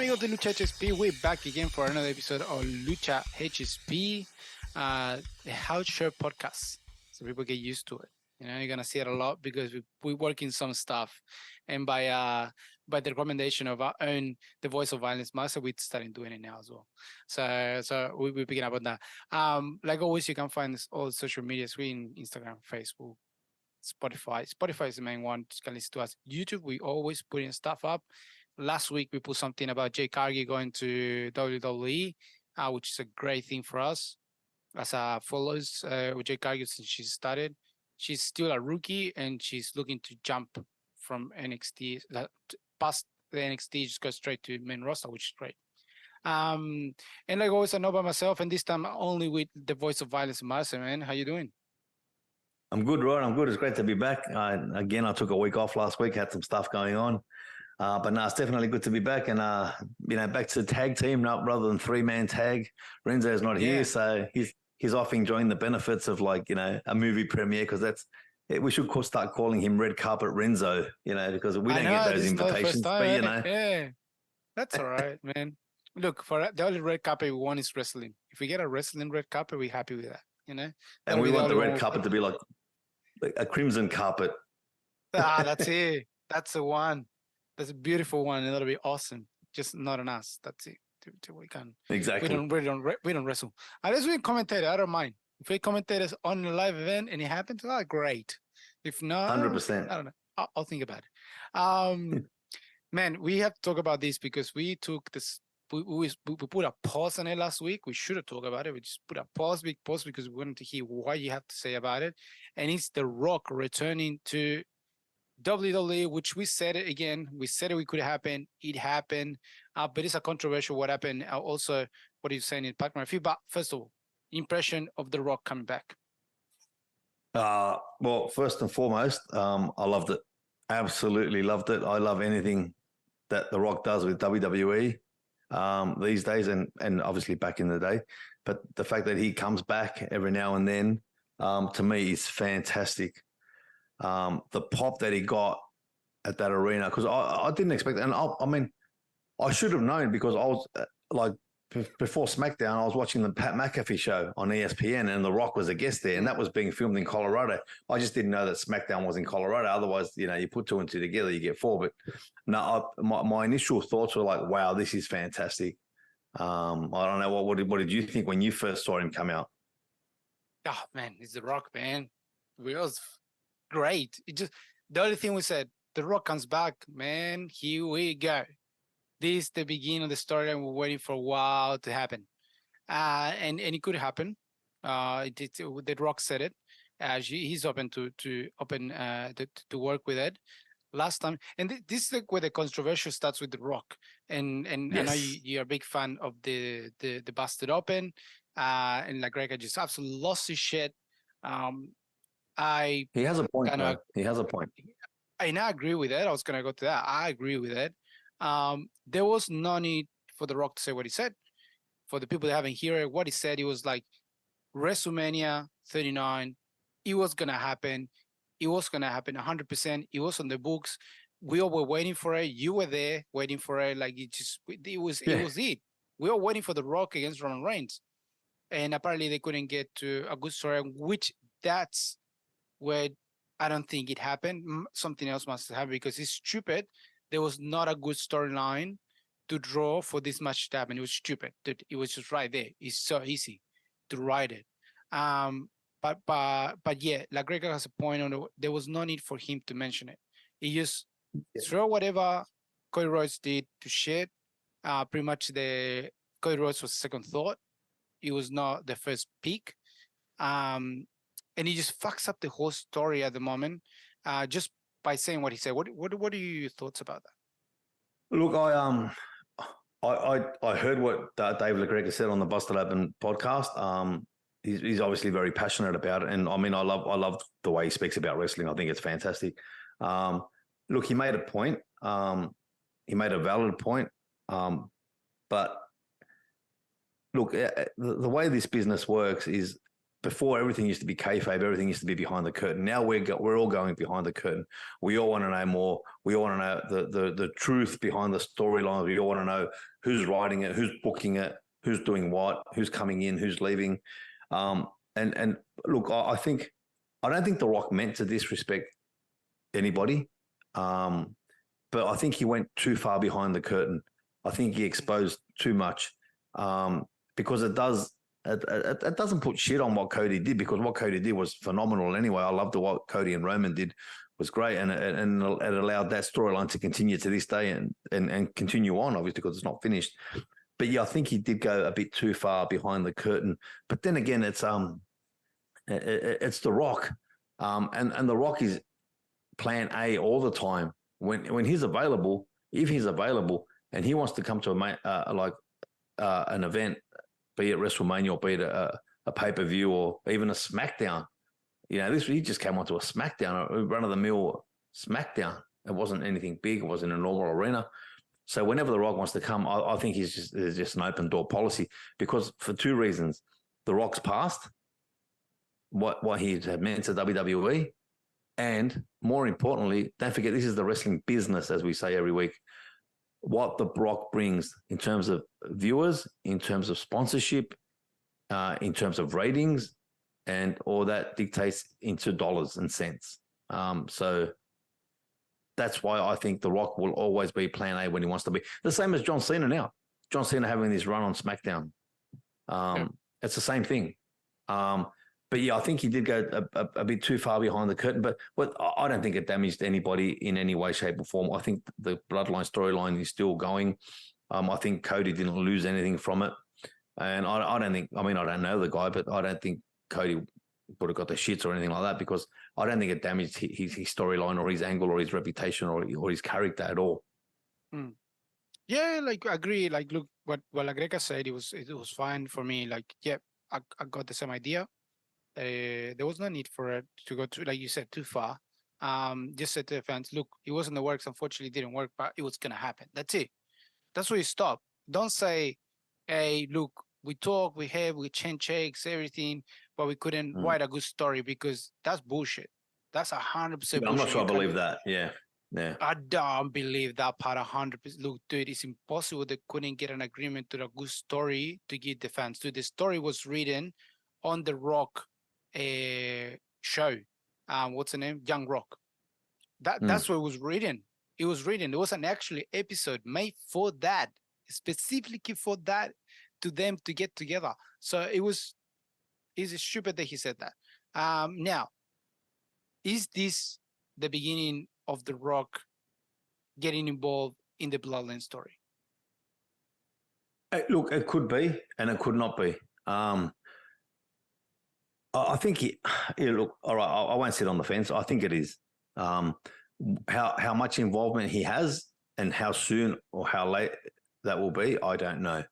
amigos de Lucha HSP? We're back again for another episode of Lucha HSP, the house show podcast. So people get used to it. You know, you're gonna see it a lot because we work in some stuff, and by the recommendation of our own, the Voice of Violence master, we're starting doing it now as well. So we're picking up on that. Like always, you can find us all social media screen, Instagram, Facebook, Spotify. Spotify is the main one. You can listen to us. YouTube, we always putting stuff up. Last week we put something about Jay Cargill going to WWE, which is a great thing for us as follows with Jay Cargill since she started. She's still a rookie and she's looking to jump from NXT past the NXT, just go straight to main roster, which is great. And like always, I know by myself, and this time only with the Voice of Violence, Marcel. Man, how you doing? I'm good, Rod. I'm good. It's great to be back. I took a week off last week, had some stuff going on. But no, it's definitely good to be back and, back to the tag team rather than three-man tag. Renzo's not here, so he's off enjoying the benefits of a movie premiere because we should start calling him Red Carpet Renzo, because we don't get those invitations. But, yeah, that's all right, man. Look, for the only red carpet we want is wrestling. If we get a wrestling red carpet, we're happy with that, And we want the red carpet to be like a crimson carpet. That's it. That's the one. That's a beautiful one, and that'll be awesome. Just not on us. That's it. We can exactly. We don't wrestle. Unless we commentate, I don't mind. If we commentate us on a live event and it happens, great. If not, 100%. I don't know. I'll think about it. Man, we have to talk about this because we took this. We put a pause on it last week. We should have talked about it. We just put a big pause because we wanted to hear what you have to say about it. And it's The Rock returning to WWE, which we said it again. We said it could happen. It happened. But it's a controversial what happened. Also, what are you saying in Pac-Man? But first of all, impression of The Rock coming back. Well, first and foremost, I loved it. Absolutely loved it. I love anything that The Rock does with WWE these days and obviously back in the day. But the fact that he comes back every now and then, to me, is fantastic. The pop that he got at that arena, because I didn't expect it. And I should have known because I was before SmackDown, I was watching the Pat McAfee show on ESPN and The Rock was a guest there and that was being filmed in Colorado. I just didn't know that SmackDown was in Colorado. Otherwise, you put two and two together, you get four. But no, my initial thoughts were like, wow, this is fantastic. I don't know. What did you think when you first saw him come out? Oh, man, it's The Rock, man. It was great. The only thing we said, The Rock comes back, man. Here we go. This is the beginning of the story, and we're waiting for a while to happen. And it could happen. The Rock said it. He's open to work with it. Last time, and this is where the controversial starts with The Rock. And yes. I know you're a big fan of the Busted Open. And Greg just absolutely lost his shit. He has a point. He has a point. And I agree with that. I was gonna go to that. I agree with it. There was no need for The Rock to say what he said. For the people that haven't heard it, what he said, it was like WrestleMania 39. It was gonna happen. It was gonna happen 100%. It was on the books. We all were waiting for it. You were there waiting for it. It was it. We were waiting for The Rock against Roman Reigns, and apparently they couldn't get to a good story. Which that's where I don't think it happened. Something else must have happened because it's stupid. There was not a good storyline to draw for this match to happen. It was stupid. It was just right there. It's so easy to write it. But yeah, Gregor has a point on it. There was no need for him to mention it. He just throw whatever Cody Rhodes did to shit. Pretty much the Cody Rhodes was second thought. It was not the first pick. And he just fucks up the whole story at the moment, just by saying what he said. What are your thoughts about that? Look, I heard what Dave LaGreca said on the Busted Open podcast. He's obviously very passionate about it, and I love the way he speaks about wrestling. I think it's fantastic. Look, he made a point. He made a valid point. But look, the way this business works is before everything used to be kayfabe, everything used to be behind the curtain. Now we're all going behind the curtain. We all want to know more. We all want to know the truth behind the storyline. We all want to know who's writing it, who's booking it, who's doing what, who's coming in, who's leaving. And look, I don't think The Rock meant to disrespect anybody, but I think he went too far behind the curtain. I think he exposed too much, because it doesn't put shit on what Cody did, because what Cody did was phenomenal anyway. I loved what Cody and Roman did, was great, and it allowed that storyline to continue to this day and continue on, obviously, because it's not finished. But yeah, I think he did go a bit too far behind the curtain. But then again, it's The Rock, and The Rock is plan A all the time. When he's available, if he's available, and he wants to come to an event, be it WrestleMania or be it a pay-per-view or even a SmackDown. He just came onto a SmackDown, a run-of-the-mill SmackDown. It wasn't anything big. It wasn't a normal arena. So whenever The Rock wants to come, I think there's just an open-door policy, because for two reasons. The Rock's past, what he had meant to WWE, and more importantly, don't forget, this is the wrestling business, as we say every week. What The Rock brings in terms of viewers, in terms of sponsorship, in terms of ratings, and all that dictates into dollars and cents. So that's why I think The Rock will always be plan A when he wants to be. The same as John Cena now. John Cena having this run on SmackDown. It's the same thing. But yeah, I think he did go a bit too far behind the curtain, but I don't think it damaged anybody in any way, shape, or form. I think the Bloodline storyline is still going. I think Cody didn't lose anything from it. And I don't think, I don't know the guy, but I don't think Cody would have got the shits or anything like that, because I don't think it damaged his storyline or his angle or his reputation or his character at all. Yeah, I agree. Look, what La Greca said, it was fine for me. I got the same idea. There was no need for it to go to, like you said, too far. Just said to the fans, look, it wasn't the works. Unfortunately, it didn't work, but it was going to happen. That's it. That's where you stop. Don't say, hey, look, we talk, we change checks, everything, but we couldn't write a good story, because that's bullshit. That's 100% bullshit. I'm not sure I believe that. Yeah. I don't believe that part 100%. Look, dude, it's impossible they couldn't get an agreement to a good story to give the fans. Dude, the story was written on The Rock show. What's the name? Young Rock. That's what it was written. It was written. There was an actual episode made for that, specifically for that, to them to get together. So it's stupid that he said that. Now, is this the beginning of The Rock getting involved in the Bloodline story? Look, it could be, and it could not be. I think look, all right, I won't sit on the fence. I think it is. How much involvement he has and how soon or how late that will be, I don't know.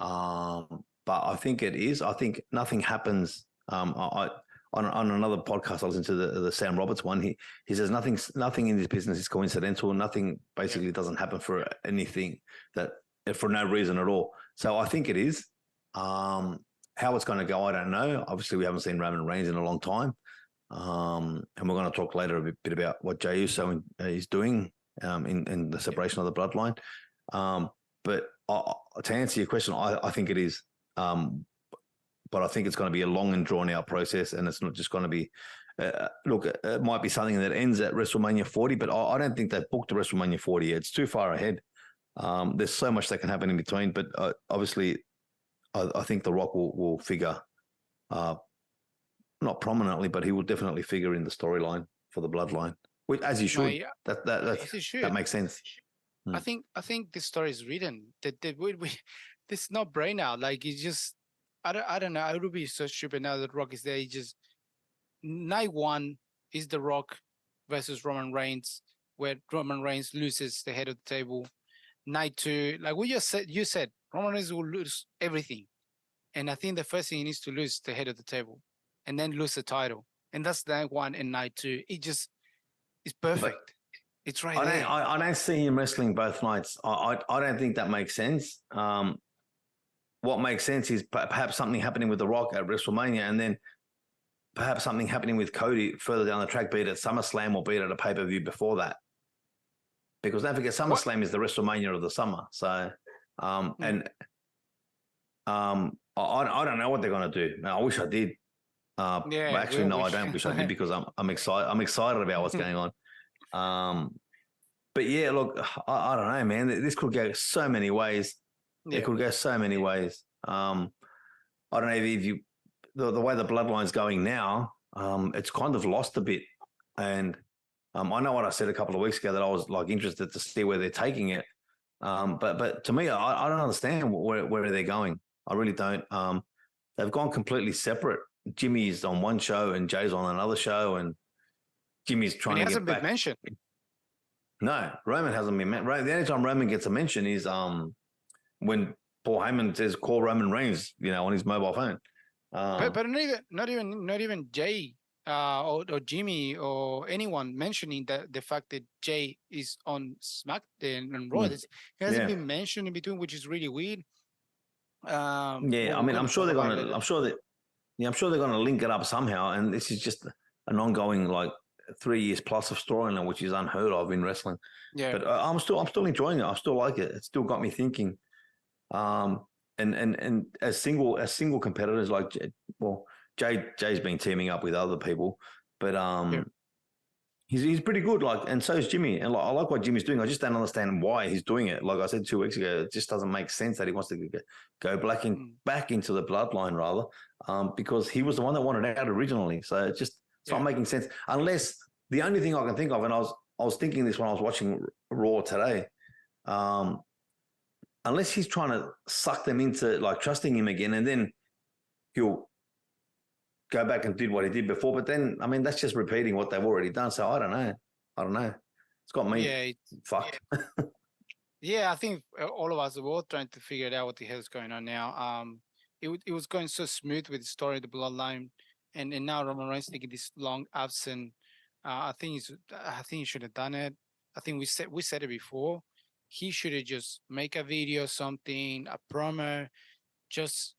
But I think it is. I think nothing happens. On another podcast, I listened to the Sam Roberts one. He says nothing in this business is coincidental. Nothing basically doesn't happen for anything, that for no reason at all. So I think it is. How it's going to go, I don't know. Obviously, we haven't seen Roman Reigns in a long time. And we're going to talk later a bit about what Jey Uso is doing in the separation of the bloodline. But to answer your question, I think it is. But I think it's going to be a long and drawn out process, and it's not just going to be. Look, it might be something that ends at WrestleMania 40, but I don't think they've booked to WrestleMania 40 yet. It's too far ahead. There's so much that can happen in between, but obviously, I think The Rock will figure, not prominently, but he will definitely figure in the storyline for the bloodline, which, as he should. That makes sense. I think this story is written. That this is not brain out. It's just. I don't know. It would be so stupid now that Rock is there. Night one is The Rock versus Roman Reigns, where Roman Reigns loses the head of the table. Night two, like you said, Roman Reigns will lose everything. And I think the first thing he needs to lose the head of the table and then lose the title. And that's night one and night two. It's perfect. But it's right there. I don't see him wrestling both nights. I don't think that makes sense. What makes sense is perhaps something happening with The Rock at WrestleMania, and then perhaps something happening with Cody further down the track, be it at SummerSlam or be it at a pay-per-view before that. Because don't forget, SummerSlam is the WrestleMania of the summer. So, I don't know what they're going to do. I wish I did. But actually, no, I don't wish I did because I'm excited. I'm excited about what's going on. But yeah, look, I don't know, man. This could go so many ways. Yeah. It could go so many ways. I don't know if you the way the bloodline's going now, it's kind of lost a bit. And I know what I said a couple of weeks ago that I was like interested to see where they're taking it. But to me, I don't understand where they're going. I really don't. They've gone completely separate. Jimmy's on one show and Jay's on another show, and Jimmy's trying to get back. He hasn't been mentioned. No, Roman hasn't been mentioned. The only time Roman gets a mention is when Paul Heyman says call Roman Reigns, on his mobile phone. But not even Jay or Jimmy or anyone mentioning the fact that Jay is on SmackDown and Raw. He hasn't been mentioned in between, which is really weird. I'm sure they're gonna link it up somehow, and this is just an ongoing 3 years plus of storyline, which is unheard of in wrestling. Yeah, but I'm still enjoying it. I still like it. It still got me thinking. And as single competitors, Jay's been teaming up with other people, but he's pretty good. And so is Jimmy, and I like what Jimmy's doing. I just don't understand why he's doing it. Like I said 2 weeks ago, it just doesn't make sense that he wants to go back into the bloodline rather, because he was the one that wanted out originally. So it's not making sense unless the only thing I can think of, and I was thinking this when I was watching Raw today. Unless he's trying to suck them into trusting him again, and then he'll go back and do what he did before. But then, that's just repeating what they've already done. So I don't know. It's got me fucked. Yeah, I think all of us are all trying to figure out what the hell's going on now. It was going so smooth with the story of the bloodline, and now Roman Reigns taking this long absence. I think he should have done it. I think we said it before. He should have just make a video, something, a promo, just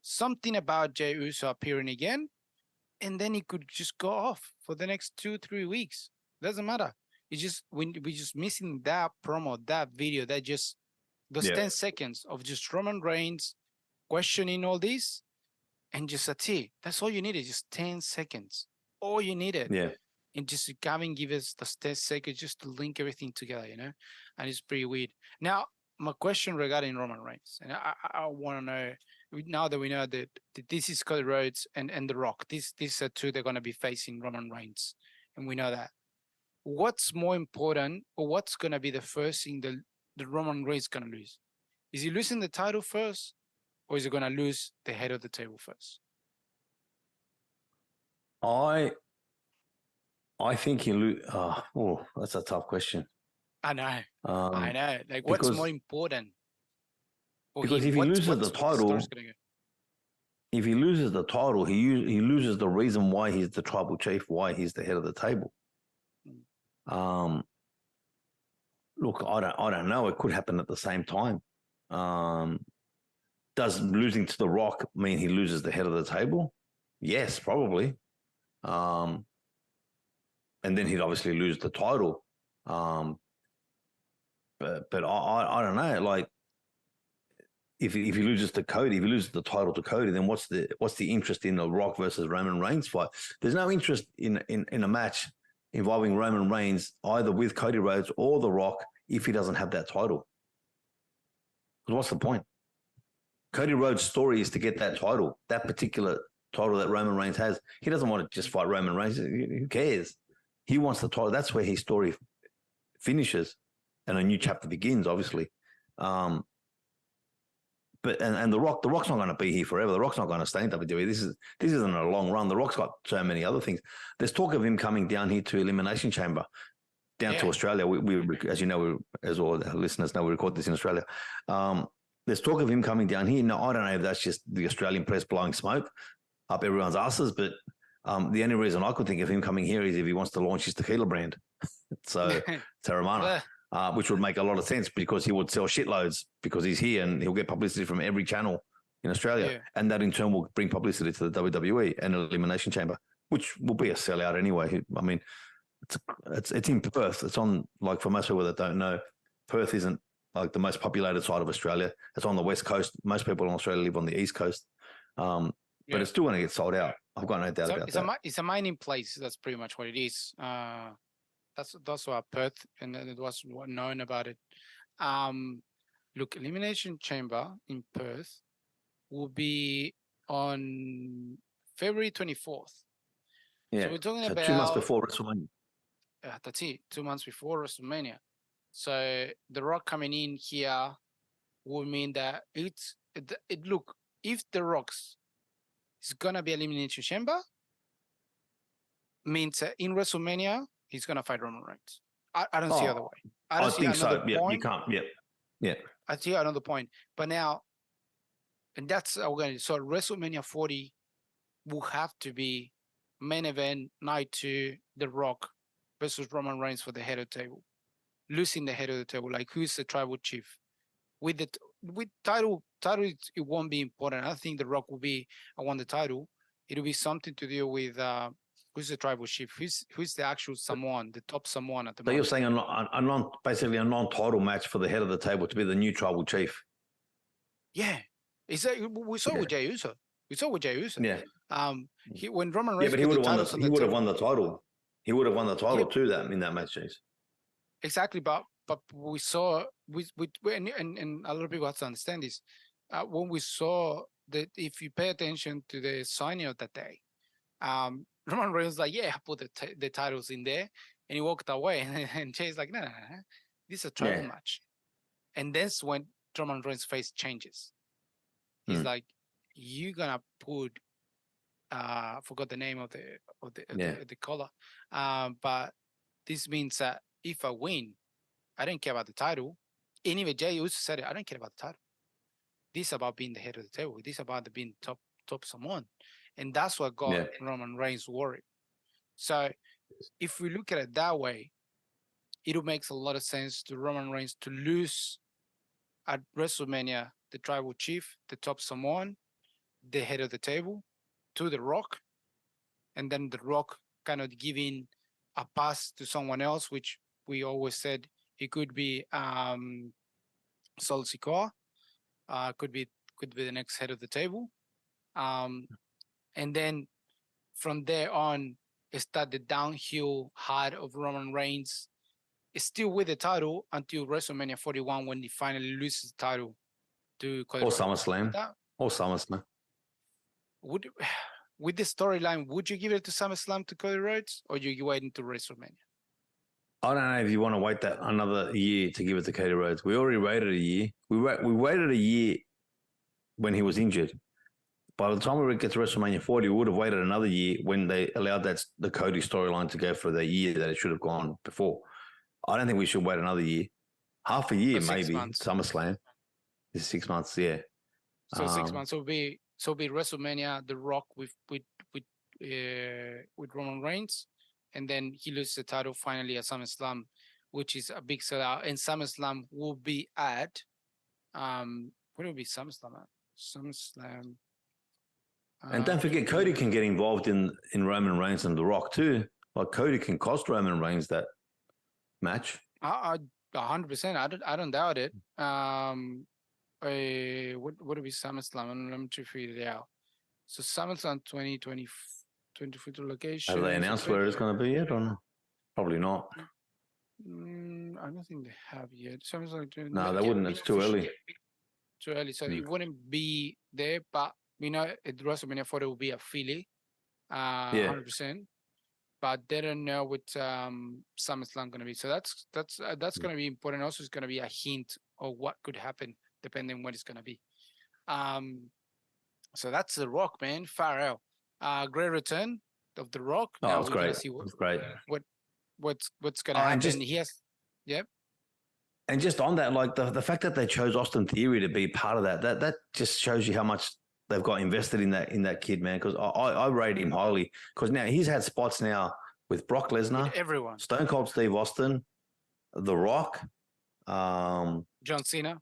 something about Jey Uso appearing again, and then he could just go off for the next 2-3 weeks. Doesn't matter. It's just we just missing that promo, that video, that just those 10 seconds of just Roman Reigns questioning all this, and just a T. That's all you needed, just 10 seconds. All you needed. Yeah. And just give us the 10 seconds just to link everything together, and it's pretty weird. Now, my question regarding Roman Reigns, and I want to know, now that we know that this is Cody Rhodes and The Rock, these are two they're going to be facing Roman Reigns, and we know that. What's more important, or what's going to be the first thing that Roman Reigns going to lose? Is he losing the title first, or is he going to lose the head of the table first? I think he lose. That's a tough question. I know. What's more important? Because if he loses the title, if he loses the title, he loses the reason why he's the tribal chief, why he's the head of the table. Look, I don't know. It could happen at the same time. Does losing to The Rock mean he loses the head of the table? Yes, probably. And then he'd obviously lose the title. But I don't know. If he loses to Cody, if he loses the title to Cody, then what's the interest in The Rock versus Roman Reigns fight? There's no interest in a match involving Roman Reigns either with Cody Rhodes or The Rock if he doesn't have that title. Because what's the point? Cody Rhodes' story is to get that title, that particular title that Roman Reigns has. He doesn't want to just fight Roman Reigns. Who cares? He wants the title. That's where his story finishes and a new chapter begins, obviously. But The Rock's not going to be here forever. The Rock's not going to stay in WWE. This isn't a long run. The Rock's got so many other things. There's talk of him coming down here to Elimination Chamber, down to Australia. We as you know, as all the listeners know, we record this in Australia. There's talk of him coming down here. Now, I don't know if that's just the Australian press blowing smoke up everyone's asses, but the only reason I could think of him coming here is if he wants to launch his tequila brand. So Terramana, which would make a lot of sense because he would sell shitloads because he's here and he'll get publicity from every channel in Australia, Yeah. and that in turn will bring publicity to the WWE and Elimination Chamber, which will be a sellout anyway. I mean, it's in Perth. It's on, like, for most people that don't know, Perth isn't like the most populated side of Australia. It's on the west coast. Most people in Australia live on the east coast, but it's still going to get sold out. I've got no doubt about that. It's a mining place. That's pretty much what it is. That's what Perth, and it was known about it. Look, Elimination Chamber in Perth will be on February 24th. Yeah, so we're talking so about 2 months before WrestleMania. that's it, 2 months before WrestleMania. So The Rock coming in here will mean that look, if The Rock's is gonna be Elimination Chamber, means in WrestleMania he's gonna fight Roman Reigns. I don't see other way. I don't see think another so. Yeah, point. you can't. Yeah. I see another point. But now, and that's so WrestleMania 40 will have to be main event night 2, The Rock versus Roman Reigns for the head of the table. Losing the head of the table, like who's the tribal chief? With title, it won't be important. I think The Rock will be won the title. It'll be something to do with who's the tribal chief? Who's the actual Samoan, the top Samoan at the So moment? you're saying basically a non-title match for the head of the table to be the new tribal chief? Yeah, we saw with Jey Uso. We saw with Jey Uso. Yeah. When Roman Reigns, but he would have won the title. He would have won the title too. That in that match, James. Exactly, but we saw and a lot of people have to understand this. When we saw that, if you pay attention to the signing of that day, Roman Reigns was like, yeah, I put the titles in there, and he walked away, and Jay's like, no, this is a tribal match, and that's when Roman Reigns' face changes. He's like, you're gonna put I forgot the name of the color, but this means that if I win, I don't care about the title. And even Jey Uso said it, I don't care about the title. This is about being the head of the table. This is about being top someone. And that's what got Roman Reigns worried. So if we look at it that way, it makes a lot of sense to Roman Reigns to lose at WrestleMania the tribal chief, the top Samoan, the head of the table, to The Rock, and then The Rock kind of giving a pass to someone else, which we always said it could be Sol Sikoa, could be the next head of the table, and then from there on, start the downhill hard of Roman Reigns. Is still with the title until WrestleMania 41 when he finally loses the title to Cody Rhodes. Or SummerSlam. With the storyline, would you give it to SummerSlam to Cody Rhodes, or you waiting to WrestleMania? I don't know if you want to wait that another year to give it to Cody Rhodes. We already waited a year. We waited a year when he was injured. By the time we get to WrestleMania 40, we would have waited another year when they allowed the Cody storyline to go for the year that it should have gone before. I don't think we should wait another year. Half a year, maybe. SummerSlam is 6 months, yeah. So 6 months. So be WrestleMania, The Rock with Roman Reigns, and then he loses the title finally at SummerSlam, which is a big sellout. And SummerSlam will be at what will be SummerSlam at? SummerSlam. And don't forget, Cody can get involved in Roman Reigns and The Rock too. Like, Cody can cost Roman Reigns that match. 100%. I don't doubt it. What would be SummerSlam? Let me figure it out. So SummerSlam 2020 location. Have they announced where it's going to be yet or not? Probably not. I don't think they have yet. SummerSlam. No, they wouldn't. It's too early. Too early, so it wouldn't be there. But we know at WrestleMania 40 will be a Philly, 100%. But they don't know what SummerSlam going to be. So that's going to be important. Also, it's going to be a hint of what could happen depending on what it's going to be. So that's The Rock, man. Far out. Great return of The Rock. Oh, it's great. It's great. What's going to happen? And just on that, like the fact that they chose Austin Theory to be part of that just shows you how much they've got invested in that kid, man. Because I rate him highly. Because now he's had spots now with Brock Lesnar, with everyone, Stone Cold Steve Austin, The Rock, John Cena.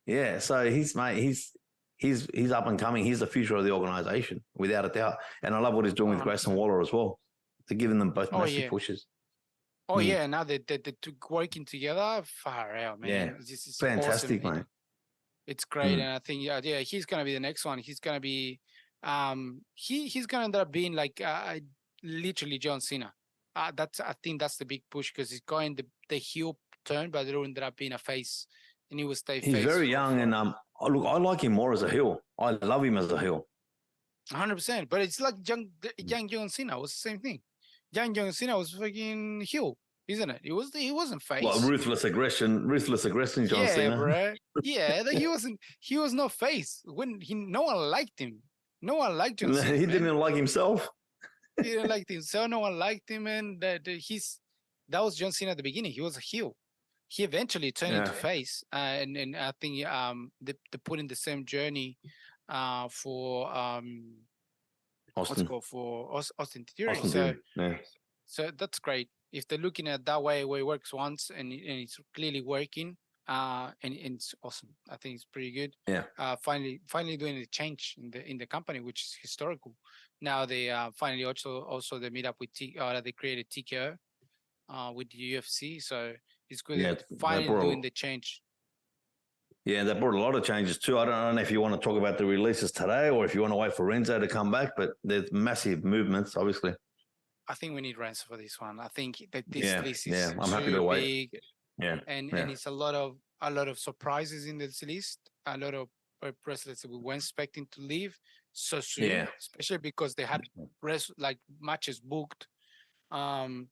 Yeah, so he's up and coming. He's the future of the organization, without a doubt. And I love what he's doing with Grayson 100%. Waller as well. They're giving them both Oh massive yeah. pushes. Oh yeah. Now they two working together, far out, man. Yeah, It's awesome. fantastic, mate. It's great, and I think yeah, he's gonna be the next one. He's gonna be he's gonna end up being like literally John Cena. I think that's the big push because he's going the heel turn, but it ended up being a face, and he will stay He's face. very young, and look, I like him more as a heel. I love him as a heel. 100%. But it's like young John Cena was the same thing. Young John Cena was fucking heel, isn't it? He wasn't face. Well, ruthless aggression, John yeah, Cena. bro. Yeah, he was no face. No one liked him. No one liked John Cena. He didn't even like himself. He didn't like him. So no one liked him, and that was John Cena at the beginning. He was a heel. He eventually turned into face, and I think they put in the same journey for Austin. for Austin Theory. So that's great. If they're looking at that way, where it works once and it's clearly working, and it's awesome. I think it's pretty good. Yeah. Finally doing a change in the company, which is historical. Now they finally also they meet up with they created TKO with the UFC. So it's good. Yeah, finally doing the change. Yeah, they brought a lot of changes too. I don't know if you want to talk about the releases today or if you want to wait for Renzo to come back, but there's massive movements, obviously. I think we need Renzo for this one. I think that this list is I'm happy to wait. big. Yeah, and it's a lot of surprises in this list. A lot of wrestlers that we weren't expecting to leave so soon, especially because they had matches booked. And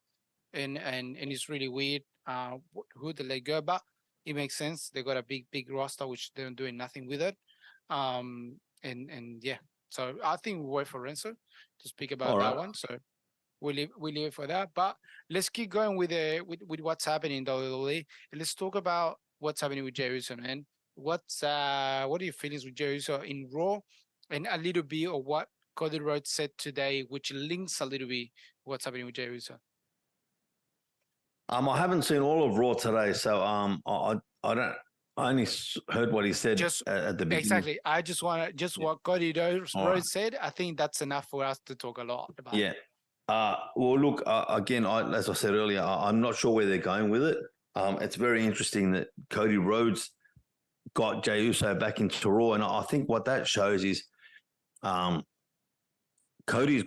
it's really weird who they let go, but it makes sense. They got a big roster which they're doing nothing with it. And yeah, so I think we'll wait for Renzo to speak about that one. So we leave it for that. But let's keep going with what's happening in WWE. And let's talk about what's happening with Jey Uso, man. What are your feelings with Jey Uso in Raw, and a little bit of what Cody Rhodes said today, which links a little bit what's happening with Jey Uso. I haven't seen all of Raw today, so I don't. I only heard what he said at the beginning. Exactly. I just want what Cody Rhodes said. I think that's enough for us to talk a lot about. Yeah. Well, look, again, as I said earlier, I'm not sure where they're going with it. It's very interesting that Cody Rhodes got Jey Uso back into Raw, and I think what that shows is Cody's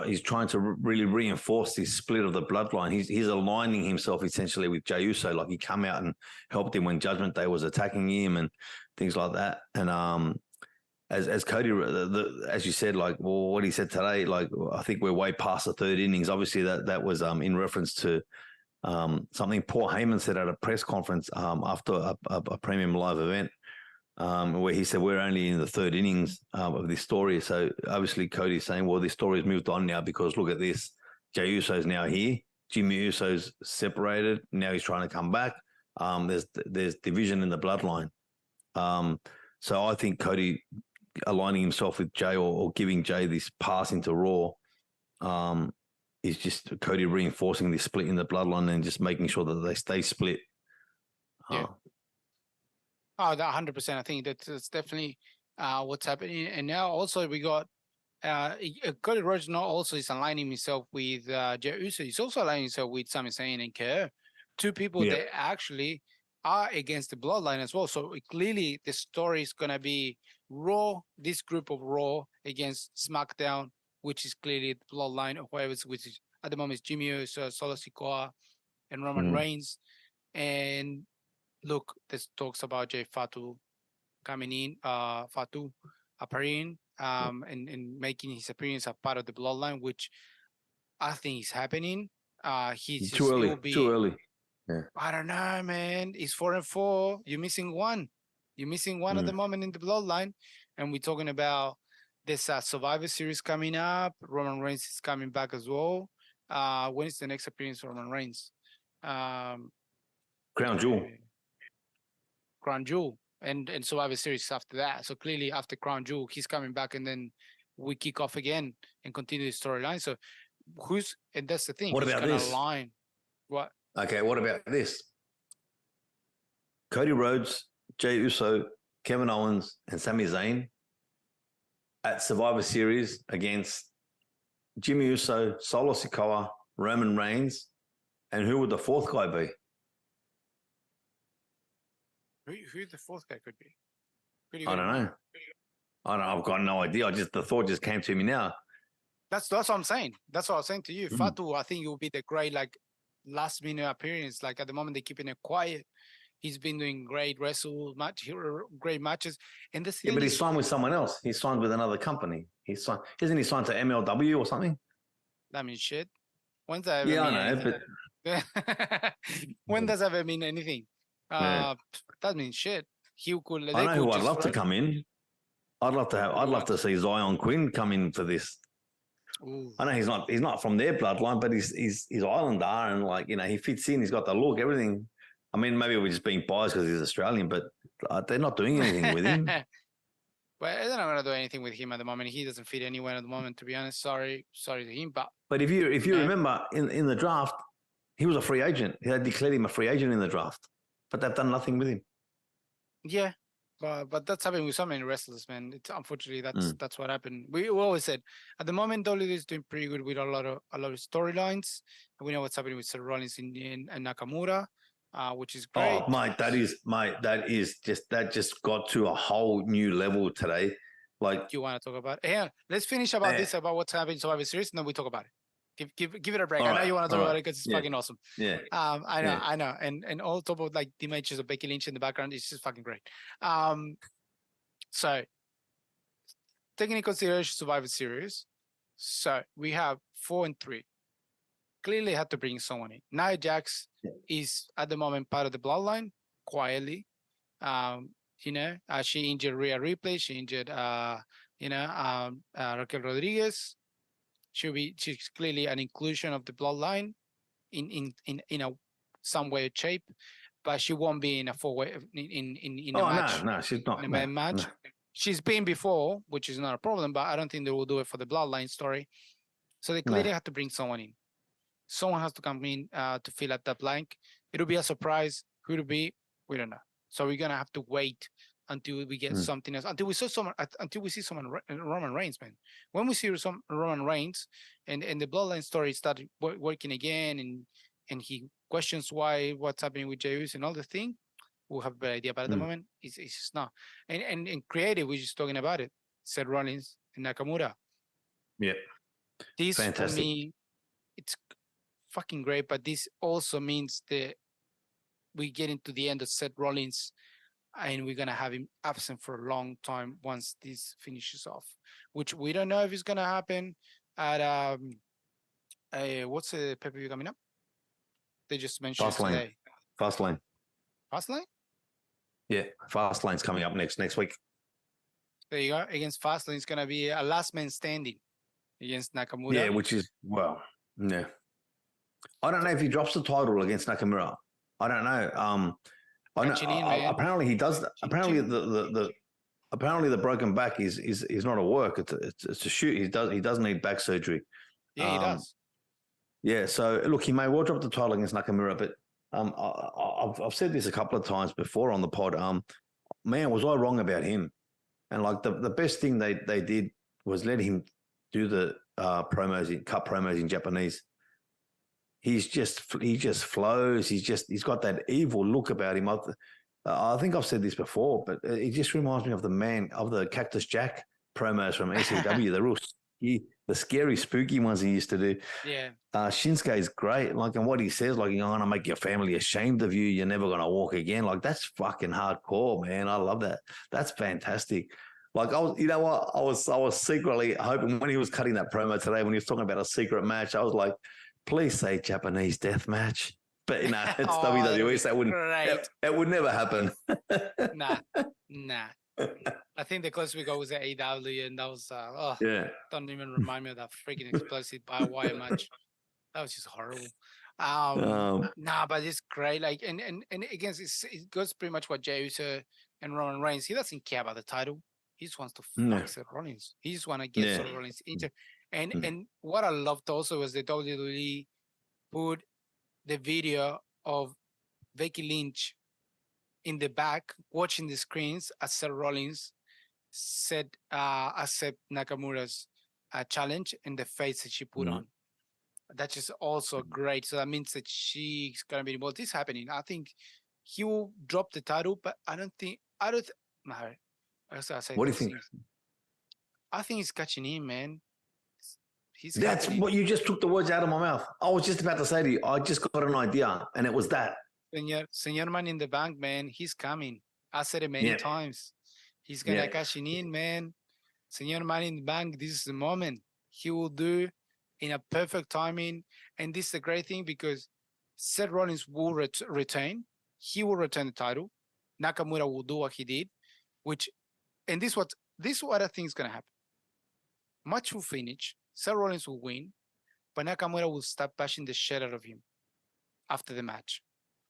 he's trying to really reinforce this split of the bloodline. He's aligning himself essentially with Jey Uso. Like, he come out and helped him when Judgment Day was attacking him and things like that. And as Cody, as you said, like, well, what he said today, like, I think we're way past the third innings. Obviously, that was in reference to something Paul Heyman said at a press conference after a premium live event. Where he said we're only in the third innings of this story. So obviously Cody's saying, well, this story's moved on now because look at this. Jey Uso's now here. Jimmy Uso's separated. Now he's trying to come back. There's division in the bloodline. So I think Cody aligning himself with Jey or giving Jey this pass into Raw is just Cody reinforcing this split in the bloodline and just making sure that they stay split. Yeah. Oh, that 100%. I think that's definitely what's happening. And now also we got Cody Rhodes now also is aligning himself with Jey Uso. He's also aligning himself with Sami Zayn and KO. Two people that actually are against the bloodline as well. So clearly the story is going to be Raw, this group of Raw against SmackDown, which is clearly the bloodline of whoever's, which is at the moment is Jimmy Uso, Solo Sikoa, and Roman Reigns. And look, this talks about Jay Fatu coming in, Fatu appearing, and making his appearance a part of the bloodline, which I think is happening. He's too early. Yeah. I don't know, man. It's 4-4. You're missing one. At the moment in the bloodline, and we're talking about this Survivor Series coming up. Roman Reigns is coming back as well. When is the next appearance of Roman Reigns? Crown Jewel. Crown Jewel and Survivor Series after that. So clearly after Crown Jewel, he's coming back, and then we kick off again and continue the storyline. So and that's the thing. What about this? Align. What? Okay, what about this? Cody Rhodes, Jey Uso Kevin Owens, and Sami Zayn at Survivor Series against Jimmy Uso, Solo Sikoa, Roman Reigns, and who would the fourth guy be? Who the fourth guy could be? I don't know. I've got no idea. The thought just came to me now. That's what I'm saying. That's what I was saying to you. Fatu, I think it will be the great last minute appearance. Like at the moment they're keeping it quiet. He's been doing great great matches. And the but he's signed with someone else. He's signed with another company. Isn't he signed to MLW or something? That means shit. When's that ever mean I know, anything? But when does that ever mean anything? That means shit. I know who I'd love to come in. I'd love to see Zion Quinn come in for this. Ooh. I know he's not from their bloodline, but he's Islander and he fits in. He's got the look, everything. I mean, maybe we're just being biased because he's Australian, but they're not doing anything with him. Well, they're not going to do anything with him at the moment. He doesn't fit anywhere at the moment, to be honest. Sorry to him, but if you remember in the draft, he was a free agent. They declared him a free agent in the draft, but they've done nothing with him. Yeah, but that's happening with so many wrestlers, man. Unfortunately that's what happened. We always said at the moment WWE is doing pretty good with a lot of storylines. We know what's happening with Seth Rollins and Nakamura, which is great. Oh, mate, that just got to a whole new level today. Like, do you want to talk about? Yeah, let's finish about this about what's happening in Survivor Series, and then we talk about it. Give it a break. I know you want to talk about it because it's fucking awesome. Yeah. I know. And all top of the images of Becky Lynch in the background, it's just fucking great. So taking into consideration Survivor Series, so we have 4 and 3. Clearly had to bring someone in. Nia Jax is at the moment part of the bloodline quietly. She injured Rhea Ripley. She injured Raquel Rodriguez. She's clearly an inclusion of the bloodline in some way or shape, but she won't be in a 4-way in a match. No, she's not. In a match. No. She's been before, which is not a problem, but I don't think they will do it for the bloodline story. So they clearly have to bring someone in. Someone has to come in to fill out that blank. It'll be a surprise. Who to be, we don't know. So we're gonna have to wait until we get something else. Until we see someone Roman Reigns, man. When we see some Roman Reigns and the bloodline story started working again, and he questions what's happening with Jey Uso and all the thing, we'll have a better idea. But at the moment, it's just not. And creative, we're just talking about it. Seth Rollins and Nakamura. Yeah. This Fantastic. For me, it's fucking great. But this also means that we get into the end of Seth Rollins, and we're gonna have him absent for a long time once this finishes off, which we don't know if it's gonna happen at what's the pay-per-view coming up? They just mentioned today. Fastlane. Fastlane? Yeah, Fastlane's coming up next week. There you go. Against Fastlane, it's gonna be a last man standing against Nakamura. Yeah, which is yeah. I don't know if he drops the title against Nakamura. I don't know. Apparently he does. Apparently the broken back is not a work. It's a shoot. He does need back surgery. Yeah, he does. Yeah. So look, he may well drop the title against Nakamura, but I've said this a couple of times before on the pod. Man, was I wrong about him? And like the best thing they did was let him do the cut promos in Japanese. He just flows. He's got that evil look about him. I think I've said this before, but it just reminds me of the Cactus Jack promos from SCW, the scary, spooky ones he used to do. Yeah. Shinsuke is great. And what he says, I'm going to make your family ashamed of you. You're never going to walk again. That's fucking hardcore, man. I love that. That's fantastic. I was secretly hoping when he was cutting that promo today, when he was talking about a secret match, I was like, please say Japanese death match. But it's WWE, so that would never happen. Nah. I think the closest we got was at AEW, and that was don't even remind me of that freaking explosive by wire match. That was just horrible. But it's great. And again, it goes pretty much what Jey Uso and Roman Reigns. He doesn't care about the title. He just wants to fuck Seth Rollins. He just want to get Seth Rollins into. And what I loved also was the WWE put the video of Becky Lynch in the back watching the screens as Seth Rollins said accept Nakamura's challenge and the face that she put on. That's just also great. So that means that she's gonna be involved. This is happening. I think he will drop the title, but I don't. No, I was gonna say What do you those think? things. I think he's catching in, man. He's That's happening. what you just took the words out of my mouth. I was just about to say to you, I just got an idea, and it was that. Senor Man in the Bank, man, he's coming. I said it many times. He's gonna cash in, man. Senor Man in the Bank, this is the moment. He will do in a perfect timing. And this is a great thing because Seth Rollins will retain. He will retain the title. Nakamura will do what he did, and this what I think is gonna happen. Match will finish. Seth Rollins will win, but Nakamura will start bashing the shit out of him after the match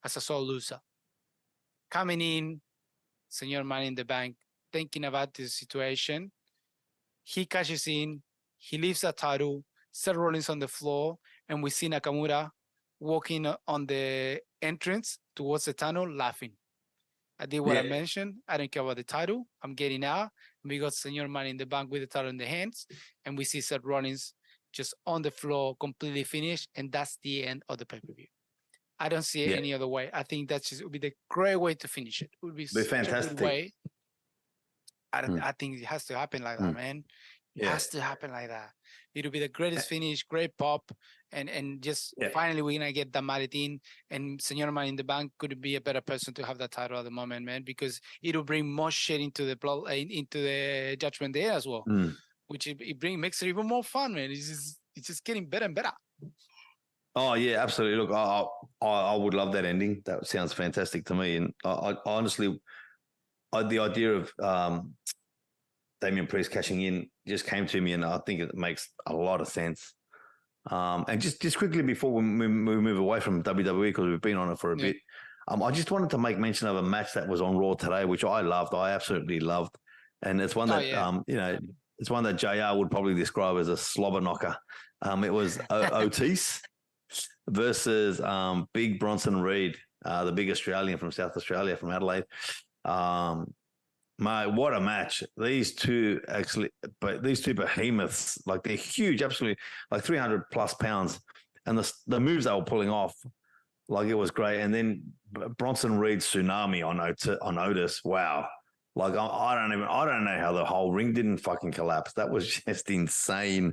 as a sole loser. Coming in, Senor Man in the Bank, thinking about the situation. He cashes in, he leaves the title, Seth Rollins on the floor, and we see Nakamura walking on the entrance towards the tunnel laughing. I did what I mentioned. I don't care about the title. I'm getting out. We got Senor Man in the Bank with the title in the hands, and we see Seth Rollins just on the floor, completely finished, and that's the end of the pay-per-view. I don't see it any other way. I think that just would be the great way to finish it. It would be such fantastic. a good way. I think it has to happen like that, man. It has to happen like that. It'll be the greatest finish, great pop, and just finally we're gonna get Damaret in, and Senor Man in the Bank couldn't be a better person to have that title at the moment, man, because it'll bring more shit into the Judgment Day as well, which makes it even more fun, man. It's just getting better and better. Oh yeah, absolutely. Look, I would love that ending. That sounds fantastic to me, and I honestly, the idea of Damian Priest cashing in just came to me, and I think it makes a lot of sense. And just quickly before we move away from WWE, because we've been on it for a bit, I just wanted to make mention of a match that was on Raw today, which I loved. I absolutely loved, and it's one that it's one that JR would probably describe as a slobber knocker. It was Otis versus Big Bronson Reed, the big Australian from South Australia, from Adelaide. Mate, what a match. These two behemoths, like they're huge, absolutely, like 300 plus pounds. And the moves they were pulling off, like it was great. And then Bronson Reed's tsunami on Otis. Wow. Like I don't know how the whole ring didn't fucking collapse. That was just insane.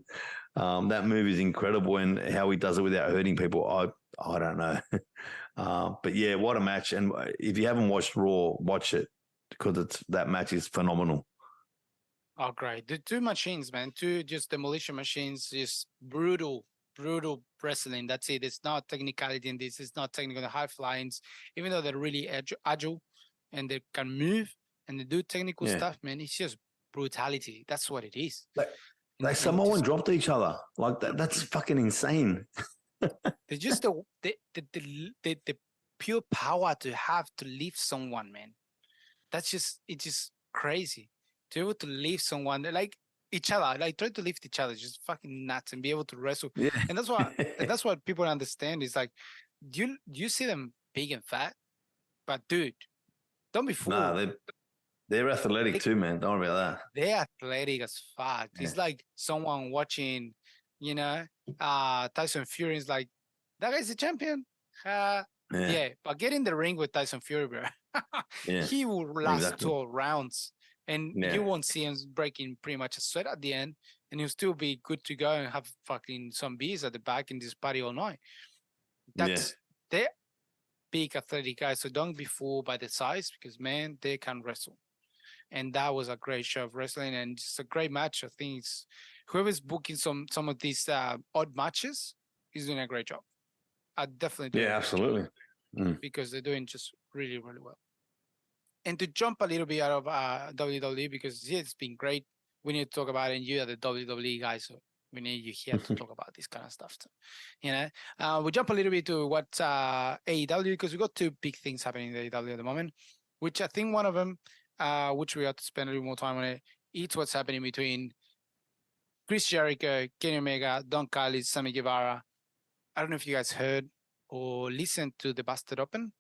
That move is incredible, and how he does it without hurting people, I don't know. But yeah, what a match. And if you haven't watched Raw, watch it, because that match is phenomenal. Oh, great. The two machines, man. Two just demolition machines, just brutal wrestling. That's it. It's not technicality in this. It's not technical. The high flyings, even though they're really agile and they can move and they do technical stuff, man. It's just brutality. That's what it is. Like Samoan dropped each other. Like that's fucking insane. They're just the pure power to have to lift someone, man. It's just crazy to be able to lift someone like each other, like try to lift each other, just fucking nuts, and be able to wrestle. Yeah. And that's what people understand is like, you see them big and fat, but dude, don't be fooled. Nah, they're athletic too, man. Don't worry about that. They're athletic as fuck. Yeah. It's like someone watching, Tyson Fury is like, that guy's a champion. Yeah, but get in the ring with Tyson Fury, bro. He will last 12 rounds, and you won't see him breaking pretty much a sweat at the end, and he'll still be good to go and have fucking some beers at the back in this party all night. They're big athletic guys, so don't be fooled by the size, because man, they can wrestle. And that was a great show of wrestling, and just a great match. I think it's whoever's booking some of these odd matches is doing a great job. I definitely do. Yeah, absolutely. Because they're doing just really, really well. And to jump a little bit out of WWE, because it's been great. We need to talk about it, and you are the WWE guy, so we need you here to talk about this kind of stuff. So, we jump a little bit to what's AEW, because we got two big things happening in AEW at the moment, which I think one of them, which we have to spend a little more time on it, it's what's happening between Chris Jericho, Kenny Omega, Don Callis, Sammy Guevara. I don't know if you guys heard or listened to the Busted Open,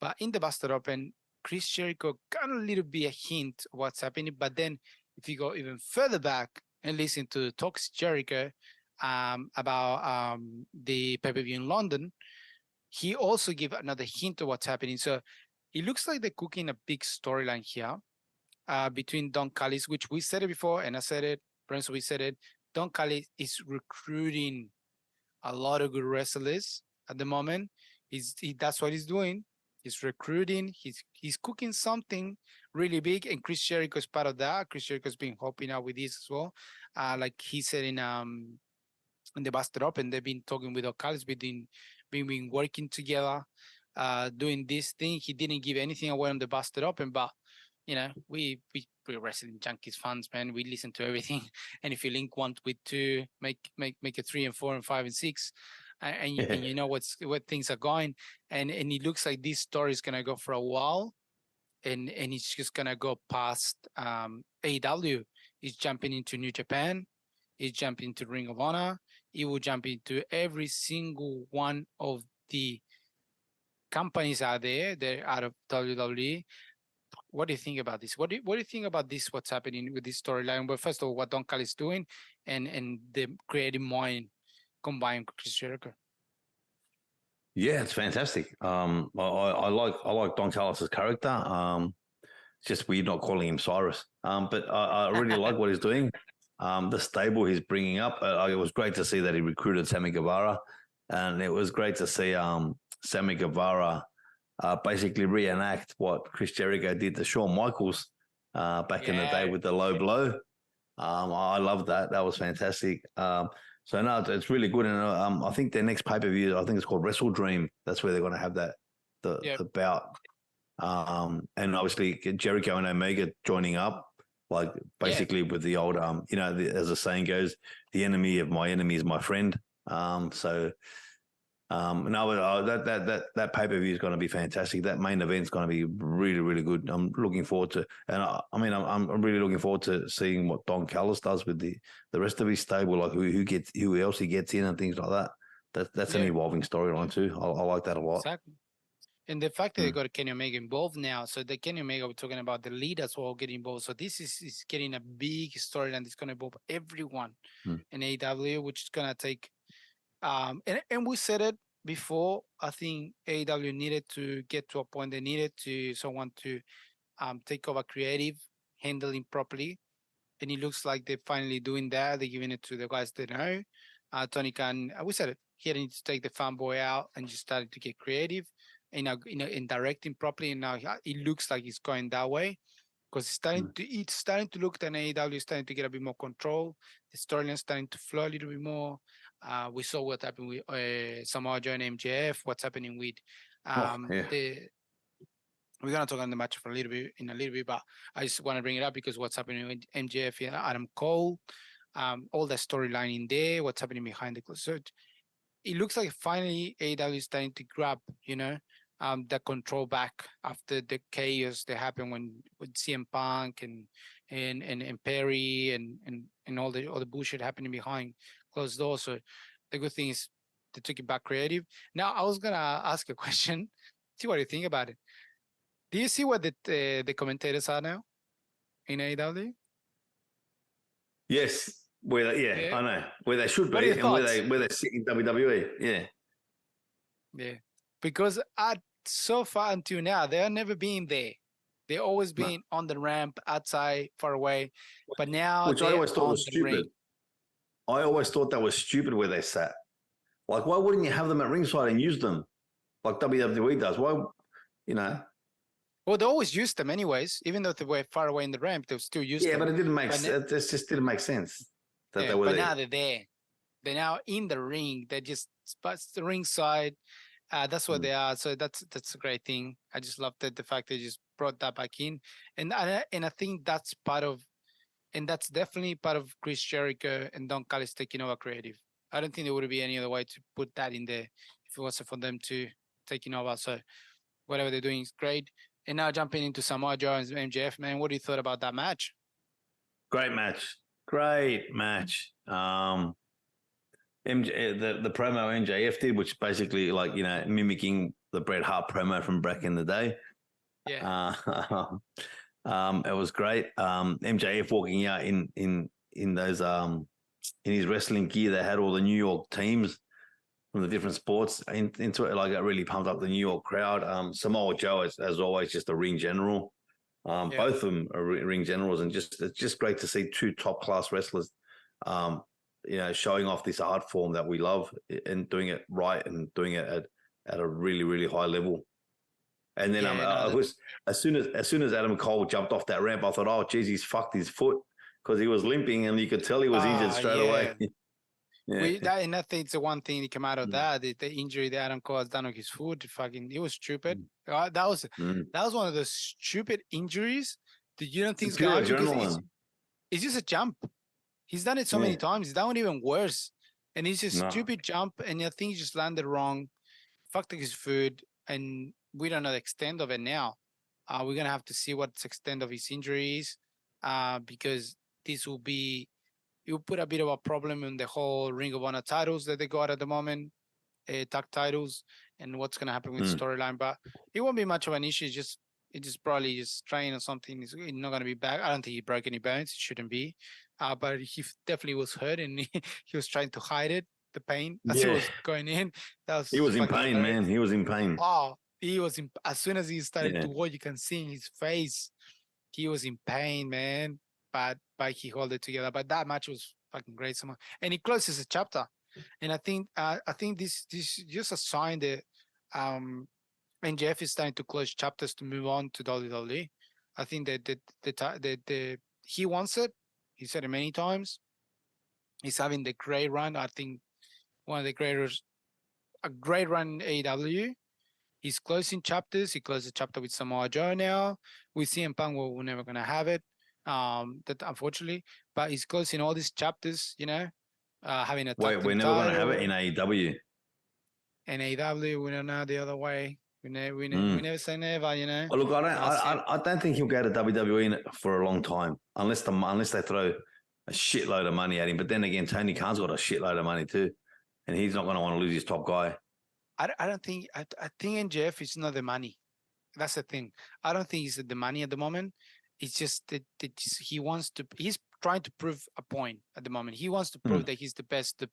but in the Busted Open, Chris Jericho got a little bit a hint of what's happening. But then if you go even further back and listen to Toxic Jericho about the pay-per-view in London, he also gave another hint of what's happening. So it looks like they're cooking a big storyline here between Don Callis, which we said it before, and I said it, Prince, we said it. Don Callis is recruiting a lot of good wrestlers at the moment. That's what he's doing. He's recruiting. He's cooking something really big, and Chris Jericho is part of that. Chris Jericho's been helping out with this as well. Like he said in the Busted Open, they've been talking with O'Callus, been working together, doing this thing. He didn't give anything away on the Busted Open, but we're wrestling junkies fans, man. We listen to everything, and if you link one with two, make it 3 and 4 and 5 and 6, and you know what things are going, and it looks like this story is gonna go for a while, and it's just gonna go past AEW. He's jumping into New Japan. He's jumping into Ring of Honor. He will jump into every single one of the companies out there. They're out of WWE. What do you think about this? What do you think about this? What's happening with this storyline? Well, first of all, what Don Callis is doing, and the creative mind combined with Chris Jericho. Yeah, it's fantastic. I like Don Callis' character. It's just weird not calling him Cyrus. But I really like what he's doing. The stable he's bringing up. It was great to see that he recruited Sammy Guevara, and it was great to see Sammy Guevara basically reenact what Chris Jericho did to Shawn Michaels back in the day with the low blow. I love that. That was fantastic. So no, it's really good. And I think their next pay-per-view, I think it's called Wrestle Dream. That's where they're going to have the bout. And obviously Jericho and Omega joining up, like basically with the old, as the saying goes, the enemy of my enemy is my friend. That pay-per-view is going to be fantastic. That main event is going to be really, really good. I'm looking forward to, and I'm really looking forward to seeing what Don Callis does with the rest of his stable, like who else he gets in and things like that. That's an evolving storyline too. I like that a lot. Exactly. And the fact that they got Kenny Omega involved now, so the Kenny Omega, we're talking about the lead as well getting involved. So this is getting a big storyline that's going to involve everyone in AEW, which is going to take. And we said it before. I think AEW needed to get to a point. They needed someone to take over creative, handling properly, and it looks like they're finally doing that. They're giving it to the guys they know. Tony Khan, we said it. He needs to take the fanboy out and just started to get creative, in directing properly. And now it looks like it's going that way because it's starting to look that AEW is starting to get a bit more control. The storyline is starting to flow a little bit more. We saw what happened with Samoa Joe and MJF. What's happening with we're gonna talk on the match for in a little bit, but I just want to bring it up because what's happening with MJF, Adam Cole, all the storyline in there. What's happening behind the closed. So it looks like finally AEW is starting to grab, the control back after the chaos that happened with CM Punk and Perry and all the bullshit happening behind closed doors. So the good thing is they took it back creative. Now I was gonna ask a question. See what you think about it. Do you see what the commentators are now in AEW? Yes, I know where they should be and where they sit in WWE. Yeah, because so far until now they have never been there. They always been on the ramp, outside, far away. But now, which I always thought was stupid. Ring. I always thought that was stupid where they sat. Like, why wouldn't you have them at ringside and use them like WWE does? Why, Well, they always used them anyways. Even though they were far away in the ramp, they still used them. Yeah, but it didn't make sense. It just didn't make sense that they were there. But now they're there. They're now in the ring. They're just the ringside. That's what they are. So that's a great thing. I just love the fact they just brought that back in, and I think that's that's definitely part of Chris Jericho and Don Callis taking over creative. I don't think there would be any other way to put that in there if it wasn't for them to taking over. So whatever they're doing is great. And now jumping into Samoa Joe and MJF, man, what do you thought about that match? Great match. The promo MJF did, which basically mimicking the Bret Hart promo from back in the day. Yeah. It was great. MJF walking out in those in his wrestling gear. They had all the New York teams from the different sports into it. Like it really pumped up the New York crowd. Samoa Joe, as always, just a ring general. Yeah. Both of them are ring generals, and it's just great to see two top class wrestlers, showing off this art form that we love and doing it right and doing it at a really really high level. And then I was as soon as Adam Cole jumped off that ramp, I thought, oh, geez, he's fucked his foot because he was limping and you could tell he was injured straight away. Yeah. And I think it's the one thing that came out of that, the injury that Adam Cole has done on his foot. Fucking, it was stupid. That was one of those stupid injuries that you don't think is going to happen because it's just a jump. He's done it so many times. He's done it even worse. And it's just stupid jump, and I think he just landed wrong, fucked his foot, and we don't know the extent of it now. We're going to have to see what the extent of his injury is because this will put a bit of a problem in the whole Ring of Honor titles that they got at the moment, tag titles, and what's going to happen with storyline. But it won't be much of an issue. It's just probably just trying or something. It's not going to be back. I don't think he broke any bones. It shouldn't be. But he definitely was hurt and he was trying to hide it, the pain as he was going in. He was in pain, man. He was in pain. Oh, he was in. As soon as he started to walk, you can see in his face, he was in pain, man. But he held it together. But that match was fucking great, somehow. And it closes a chapter. And I think this just a sign that NJF is starting to close chapters to move on to WWE. I think that he wants it. He said it many times. He's having the great run. I think one of the greatest, a great run in AEW. He's closing chapters. He closed a chapter with Samoa Joe now. With CM Punk, we're never going to have it, that unfortunately. But he's closing all these chapters, having a Wait, we're never going to have it in AEW. In AEW, we don't know the other way. We never say never, Well, look, I don't think he'll go to WWE for a long time unless they throw a shitload of money at him. But then again, Tony Khan's got a shitload of money too, and he's not going to want to lose his top guy. I don't think. I think NJF is not the money. That's the thing. I don't think it's the money at the moment. It's just that he wants to. He's trying to prove a point at the moment. He wants to prove that he's the best.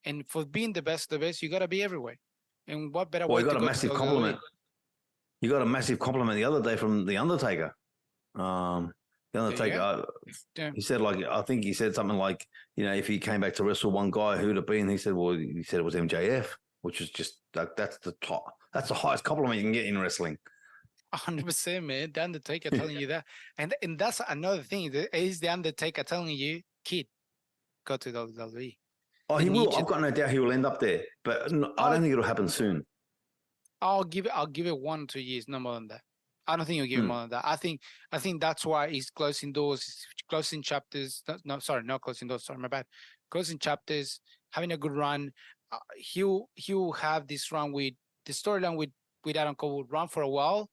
And for being the best, you got to be everywhere. And what better way to go? Well, he got a massive compliment. You got a massive compliment the other day from The Undertaker. The Undertaker, he said, I think he said something like, if he came back to wrestle one guy, who'd it be? And he said, it was MJF, which is just that's the top. That's the highest compliment you can get in wrestling. 100%, man. The Undertaker telling you that, and that's another thing. Is the Undertaker telling you, kid, go to WWE? Oh, he will. I've got no doubt he will end up there, but I don't think it'll happen soon. I'll give it 1 or 2 years, no more than that. I don't think he'll give it more than that. I think that's why he's closing doors, closing chapters. Not closing doors. Sorry, my bad. Closing chapters, having a good run. He'll have this run with the storyline with Adam Cole will run for a while.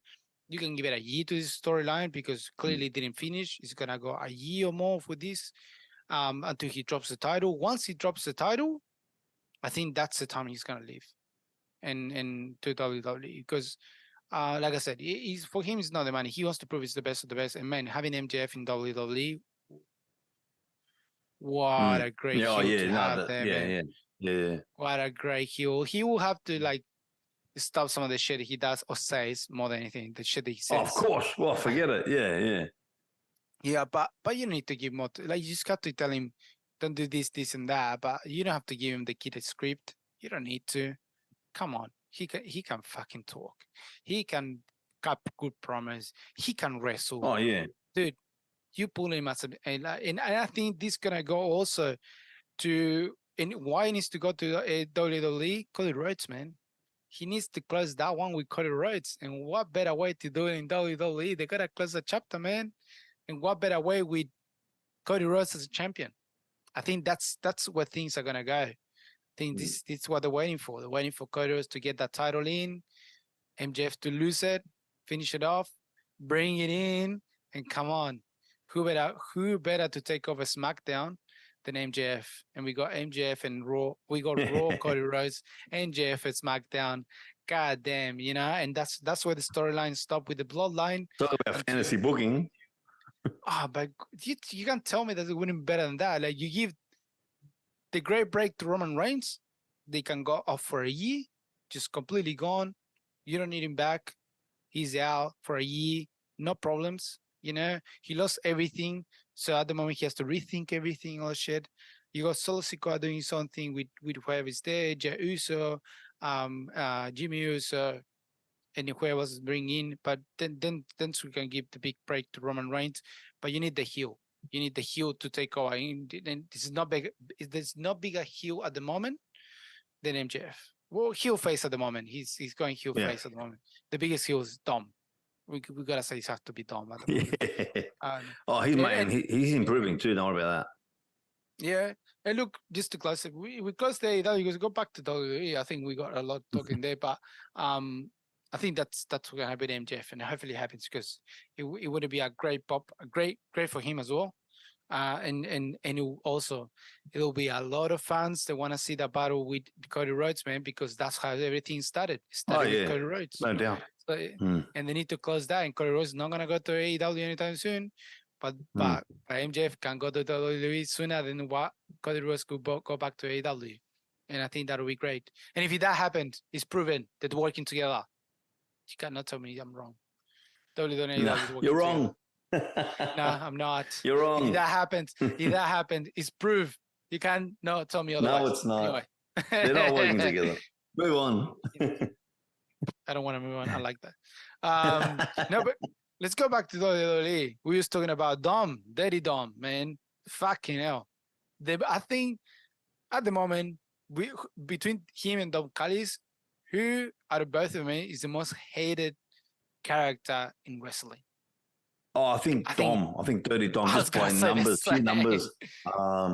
You can give it a year to this storyline because clearly it didn't finish. It's gonna go a year or more with this. Until he drops the title. Once he drops the title, I think that's the time he's gonna leave, and to WWE because, like I said, for him it's not the money. He wants to prove he's the best of the best. And man, having MJF in WWE, what a great heel to have there, man. Yeah. What a great heel. He will have to stop some of the shit he does or says more than anything. The shit that he says. Oh, of course. Well, forget it. Yeah. Yeah, but you need to give more. You just got to tell him, don't do this, and that. But you don't have to give him the kid a script. You don't need to. Come on, he can fucking talk. He can cut good promos. He can wrestle. Oh yeah, dude, you pull him as and I think this gonna go also to and why he needs to go to WWE. Cody Rhodes, man. He needs to close that one with Cody Rhodes. And what better way to do it in WWE? They gotta close the chapter, man. And what better way with Cody Rhodes as a champion? I think that's where things are gonna go. I think this is what they're waiting for. They're waiting for Cody Rhodes to get that title in, MJF to lose it, finish it off, bring it in, and come on. Who better to take over SmackDown than MJF? And we got MJF and Raw. We got Raw, Cody Rhodes, MJF at SmackDown. God damn, and that's where the storyline stopped with the bloodline. Talk about fantasy booking. But you can't tell me that it wouldn't be better than that. Like, you give the great break to Roman Reigns, they can go off for a year, just completely gone. You don't need him back. He's out for a year, no problems. He lost everything, so at the moment he has to rethink everything, all shit. You got Solo Sikoa doing something with whoever's there, Jey Uso, Jimmy Uso, and whoever was bring in. But then we can give the big break to Roman Reigns. But you need the heel. You need the heel to take over. And this is not big. There's no bigger heel at the moment than MJF. Well, heel face at the moment. He's going heel face at the moment. The biggest heel is Dom. We gotta say it has to be Dom at the moment. He's improving too. Don't worry about that. Yeah, and look, just to close it, we closed the AEW because go back to WWE. I think we got a lot talking there, but I think that's what's gonna happen to MJF, and hopefully it happens because it would be a great pop, great for him as well. And it'll be a lot of fans that want to see the battle with Cody Rhodes, man, because that's how everything started. With Cody Rhodes. No doubt. So, and they need to close that. And Cody Rhodes is not gonna go to AEW anytime soon, but MJF can go to WWE sooner than what Cody Rhodes could go back to AEW, and I think that'll be great. And if that happened, it's proven that working together. You cannot tell me I'm wrong. WWE is working you're wrong. No, I'm not. You're wrong. If that happened, it's proof. You can't tell me otherwise. No, it's not. Anyway. They're not working together. Move on. I don't want to move on. I like that. No, but let's go back to WWE. We was talking about Dom, Daddy Dom, man. Fucking hell. I think at the moment, between him and Dom Callis, who out of both of them is the most hated character in wrestling? Oh, I think Dirty Dom just by few numbers.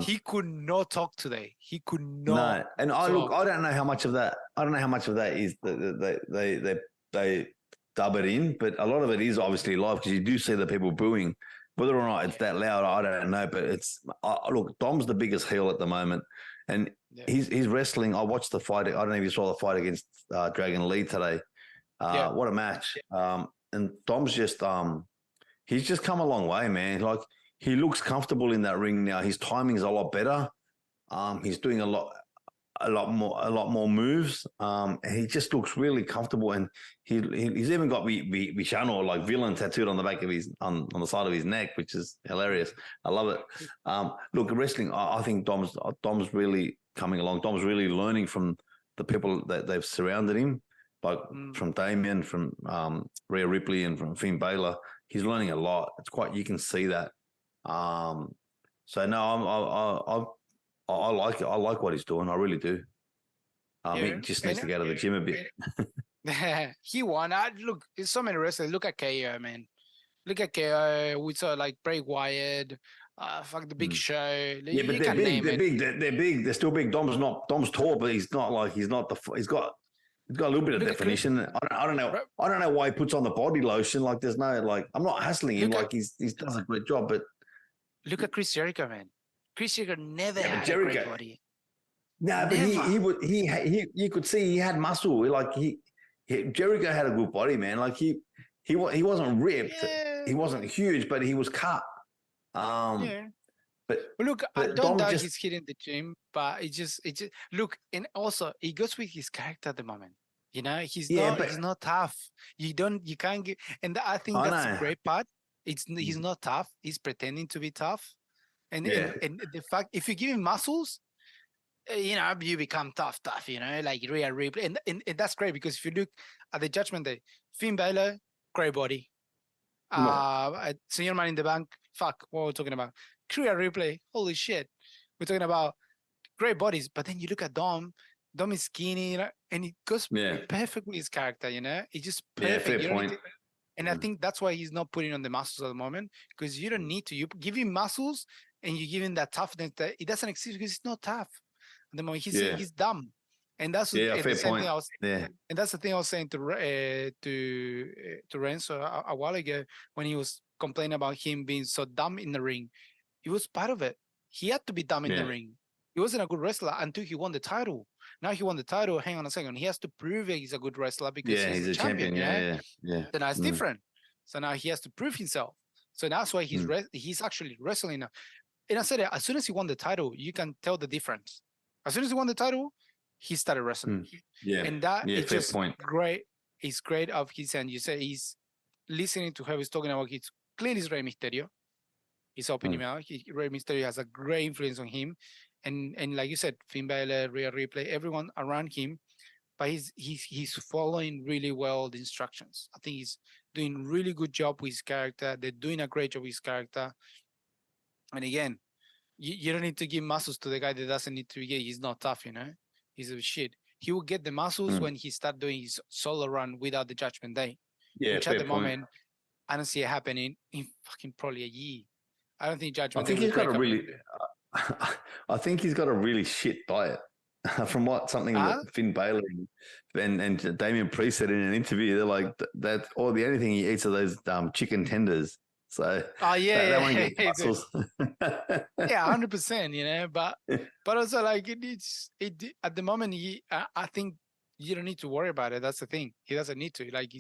He could not talk today. He could not. No, and I don't know how much of that. I don't know how much of that is they dub it in, but a lot of it is obviously live because you do see the people booing. Whether or not it's that loud, I don't know. But it's look, Dom's the biggest heel at the moment, and he's wrestling. I watched the fight. I don't know if you saw the fight against Dragon Lee today. What a match! And Dom's just he's just come a long way, man. Like, he looks comfortable in that ring now. His timing's a lot better. He's doing a lot more moves. He just looks really comfortable, and he's even got Vishano, like villain, tattooed on the back of on the side of his neck, which is hilarious. I love it. Look, wrestling, I think Dom's really coming along. Dom's really learning from the people that they've surrounded him, like from Damien, from Rhea Ripley, and from Finn Balor. He's learning a lot. You can see that. So no, I like it. I like what he's doing. I really do. He just needs to go to the gym a bit. He won. Look, there's so many wrestlers. Look at KO, man. Look at KO. We saw like Bray Wyatt. The Big Show. Yeah, but they're big. They're big. They're still big. Dom's tall, but he's not He's got a little bit of definition. I don't know. I don't know why he puts on the body lotion. Like, there's no, like, I'm not hassling him. Like, he does a great job. But look at Chris Jericho, man. Chris Jericho never had a great body. No, but you could see he had muscle. Like, Jericho had a good body, man. Like, he wasn't ripped. Yeah. He wasn't huge, but he was cut. But look, I don't doubt he's hitting the gym, but it just look, and also it goes with his character at the moment. He's not tough. You can't get, and I think that's the great part. He's not tough. He's pretending to be tough, and the fact, if you give him muscles, you become tough. Like Rhea Ripley, and that's great, because if you look at the Judgment Day, Finn Balor, great body. Senior Man in the Bank, fuck, what we're talking about. Rhea Ripley, holy shit. We're talking about great bodies, but then you look at Dom is skinny, and it goes perfect with his character, It's just perfect. Fair point. And I think that's why he's not putting on the muscles at the moment, because you don't need to. You give him muscles and you give him that toughness that it doesn't exist, because he's not tough. At the moment, he's dumb. And that's fair point. And that's the thing I was saying to Renzo a while ago, when he was complaining about him being so dumb in the ring. He was part of it. He had to be dumb in the ring. He wasn't a good wrestler until he won the title. Now he won the title. Hang on a second. He has to prove he's a good wrestler because Yeah, he's he's a a champion. champion. Yeah. So now it's different. So now he has to prove himself. So that's why Mm. he's actually wrestling now. And I said, as soon as he won the title, you can tell the difference. As soon as he won the title, he started wrestling. Yeah. And that Yeah, is fair just point. great. It's great of his end. You say he's listening to how he's talking about. It's clearly it's Rey Mysterio. He's opening him out. Rey Mysterio has a great influence on him, and like you said, Finn Balor, Rhea Ripley, everyone around him. But he's following really well the instructions. I think he's doing really good job with his character. They're doing a great job with his character. And again, you don't need to give muscles to the guy that doesn't need to get. He's not tough, He's a shit. He will get the muscles when he start doing his solo run without the Judgment Day. Yeah, which fair at the point. moment I don't see it happening in fucking probably a year. I don't think I Judgment think Day he's will got a break really. I think he's got a really shit diet. From something that Finn Balor and Damian Priest said in an interview, they're like that. Or the only thing he eats are those chicken tenders. So that won't get muscles. Yeah, 100%. But also like it at the moment. I think you don't need to worry about it. That's the thing. He doesn't need to. Like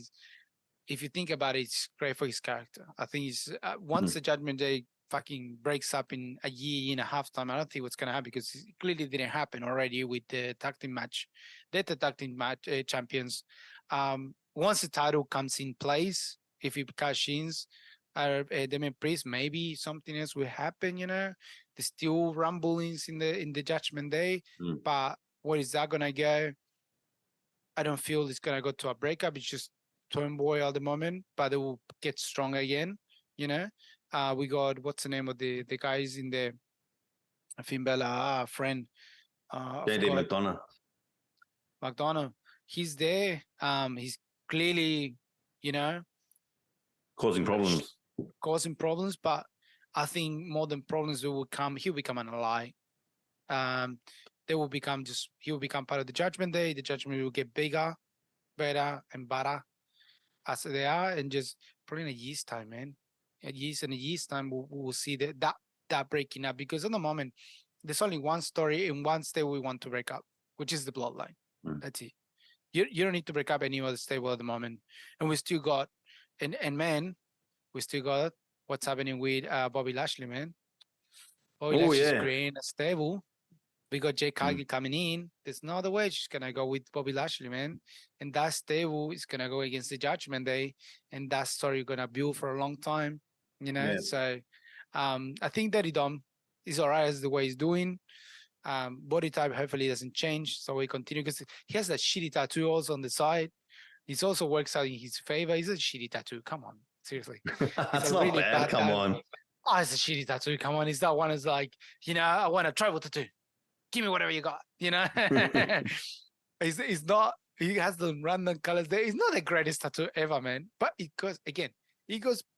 if you think about it, it's great for his character. I think he's once the Judgment Day fucking breaks up in a year and a half time, I don't think what's gonna happen because it clearly didn't happen already with the tag team match. They're the tag team match champions. Once the title comes in place, if he cash ins, Damian Priest, maybe something else will happen. There's still rumblings in the Judgment Day, but where is that gonna go? I don't feel it's gonna go to a breakup. It's just turmoil at the moment, but it will get strong again. We got what's the name of the guys in the Finn Balor friend. JD McDonough. McDonough. He's there. He's clearly, causing problems. But I think more than problems he'll become an ally. He'll become part of the Judgment Day. The Judgment Day will get bigger, better, and better as they are, and just probably in a year's time, man. In a year's time, we'll see that breaking up because at the moment there's only one story and one stable we want to break up, which is the Bloodline. That's it. You don't need to break up any other stable at the moment, and we still got, and man, we still got what's happening with Bobby Lashley, man. Bobby Lashley's creating a stable. We got Jake Cargill coming in. There's no other way she's going to go with Bobby Lashley, man. And that stable is going to go against the Judgment Day. And that story going to build for a long time, So I think Daddy Dom is all right as the way he's doing. Body type hopefully doesn't change. So we continue because he has that shitty tattoo also on the side. It also works out in his favor. He's a shitty tattoo. Come on. Seriously. That's not really bad. Come on. Oh, it's a shitty tattoo. Come on. It's that one is like, I want a tribal tattoo. Give me whatever you got, It's not, he has the random colors there. It's not the greatest tattoo ever, man. But it goes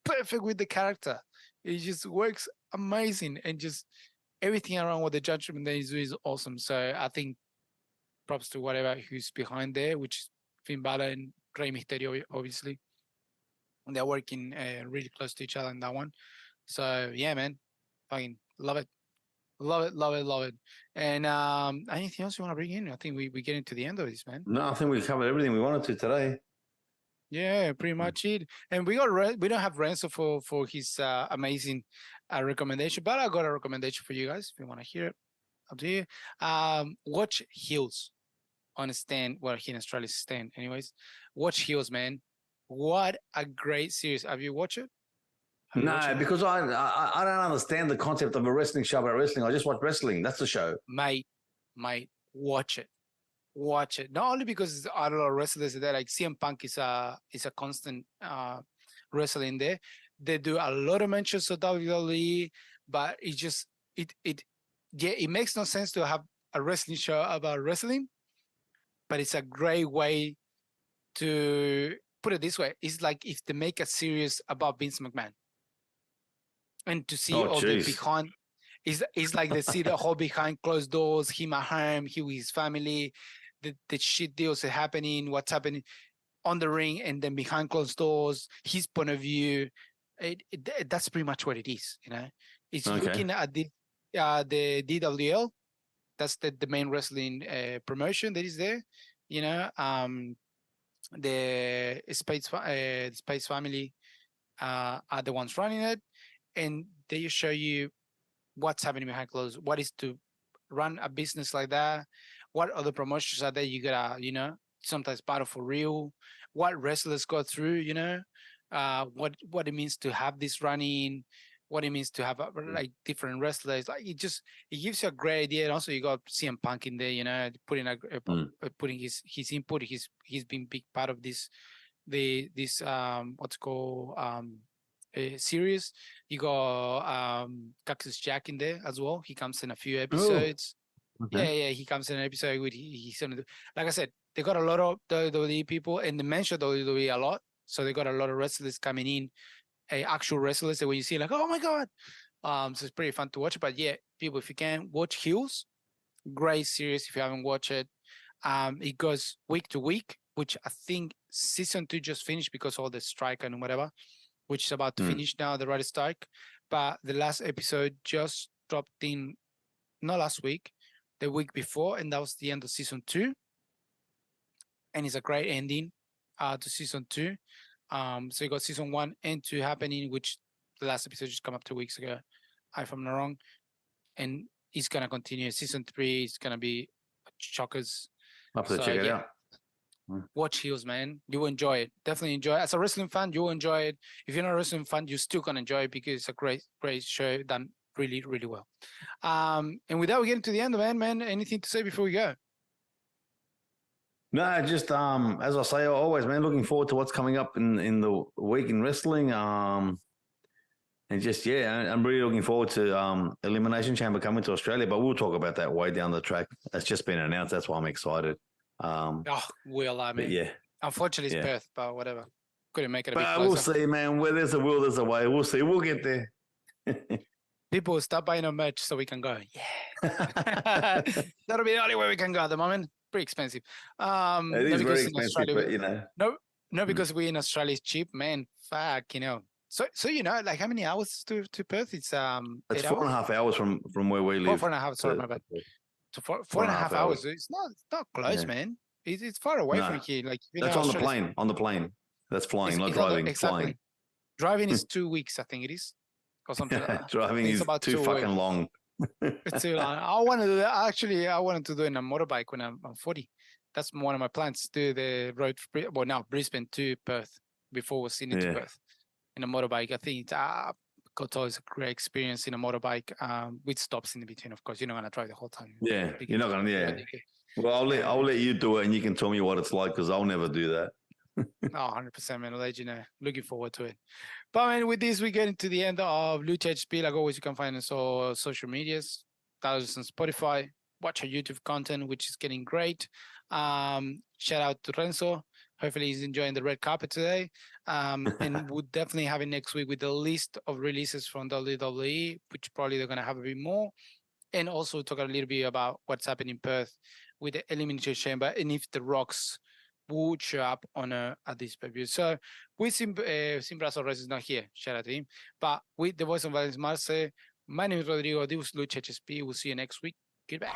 perfect with the character. It just works amazing. And just everything around what the Judgment Day is awesome. So I think props to whatever who's behind there, which is Finn Balor and Rey Mysterio, obviously. And they're working really close to each other in that one. So yeah, man, fucking love it. Love it. And anything else you want to bring in? I think we're getting to the end of this, man. No, I think we covered everything we wanted to today. Yeah, pretty much it. And we don't have Renzo for his amazing recommendation, but I got a recommendation for you guys if you want to hear it. Up to you. Watch Heels on Stan. Well, here in Australia, Stan. Anyways, watch Heels, man. What a great series. Have you watched it? No, because I don't understand the concept of a wrestling show about wrestling. I just watch wrestling. That's the show. Mate, watch it. Watch it. Not only because I don't know wrestlers there, like CM Punk is a constant wrestler in there. They do a lot of mentions of WWE, but it makes no sense to have a wrestling show about wrestling, but it's a great way to put it this way. It's like if they make a series about Vince McMahon. And to see all the behind, it's like they see the whole behind closed doors, him at home, he with his family, the shit deals are happening, what's happening on the ring, and then behind closed doors, his point of view. That's pretty much what it is, It's looking at the DWL, That's the main wrestling promotion that is there. You know, the Space family are the ones running it, and they show you what's happening behind closed. What is to run a business like that? What other promotions are there? You gotta, sometimes battle for real. What wrestlers go through, what it means to have this running, what it means to have like different wrestlers. Like it gives you a great idea. And also you got CM Punk in there, putting his input. He's been big part of this what's called series. You got Cactus Jack in there as well. He comes in a few episodes. Okay. Yeah, he comes in an episode with he's gonna do, like I said, they got a lot of WWE people, and they mention WWE a lot. So they got a lot of wrestlers coming in, actual wrestlers that when you see like, oh my god, so it's pretty fun to watch. But yeah, people, if you can watch Heels, great series. If you haven't watched it, it goes week to week, which I think season 2 just finished because all the strike and whatever, which is about to finish now, the writer strike. But the last episode just dropped in, not last week, the week before, and that was the end of season 2. And it's a great ending to season 2. So you got season 1 and 2 happening, which the last episode just come up 2 weeks ago, if I'm not wrong. And it's gonna continue. Season 3 is gonna be shockers. I'll have to check it out. Watch Heels, man. You will enjoy it. Definitely enjoy it. As a wrestling fan, you will enjoy it. If you're not a wrestling fan, you're still gonna enjoy it because it's a great show done really, really well. And with that, we get into the end, man. Anything to say before we go? No, just as I say always, man, looking forward to what's coming up in the week in wrestling. And just I'm really looking forward to Elimination Chamber coming to Australia, but we'll talk about that way down the track. That's just been announced. That's why I'm excited. Yeah. Unfortunately, it's Perth, but whatever. Couldn't make it a bit closer. But we'll see, man. Where there's a will, there's a way. We'll see. We'll get there. People stop buying our merch so we can go. Yeah. That'll be the only way we can go at the moment. Pretty expensive. It is very expensive, but No, because we in Australia is cheap, man. Fuck, So like how many hours to Perth? It's 4.5 hours from where we live. 4.5. Sorry, my bad. So 4.5 hours. It's not close, man. It's far away from here. Like that's on the plane. On the plane. That's flying, not driving. Exactly. Flying. Driving is 2 weeks, I think it is, or something like that. Driving is about too fucking long. It's too long. I wanted to actually. I wanted to do it in a motorbike when I'm 40. That's one of my plans. Do the road. Well, now Brisbane to Perth before we're seen into Perth in a motorbike. I think Koto is a great experience in a motorbike with stops in between. Of course, you're not gonna drive the whole time. Yeah, you're not gonna. Yeah. Well, I'll let you do it, and you can tell me what it's like because I'll never do that. 100%, man. I'll let you know. Looking forward to it. But man, with this, we get into the end of Lucha HP. Like always, you can find us on social medias, thousands on Spotify. Watch our YouTube content, which is getting great. Shout out to Renzo. Hopefully he's enjoying the red carpet today. And we'll definitely have it next week with the list of releases from WWE, which probably they're going to have a bit more. And also talk a little bit about what's happening in Perth with the Elimination Chamber and if the Rocks would show up at this preview. So with Simbrazo Reyes is not here. Shout out to him. But with the voice of Valens Marce, my name is Rodrigo. This was Lucha HSP. We'll see you next week. Goodbye.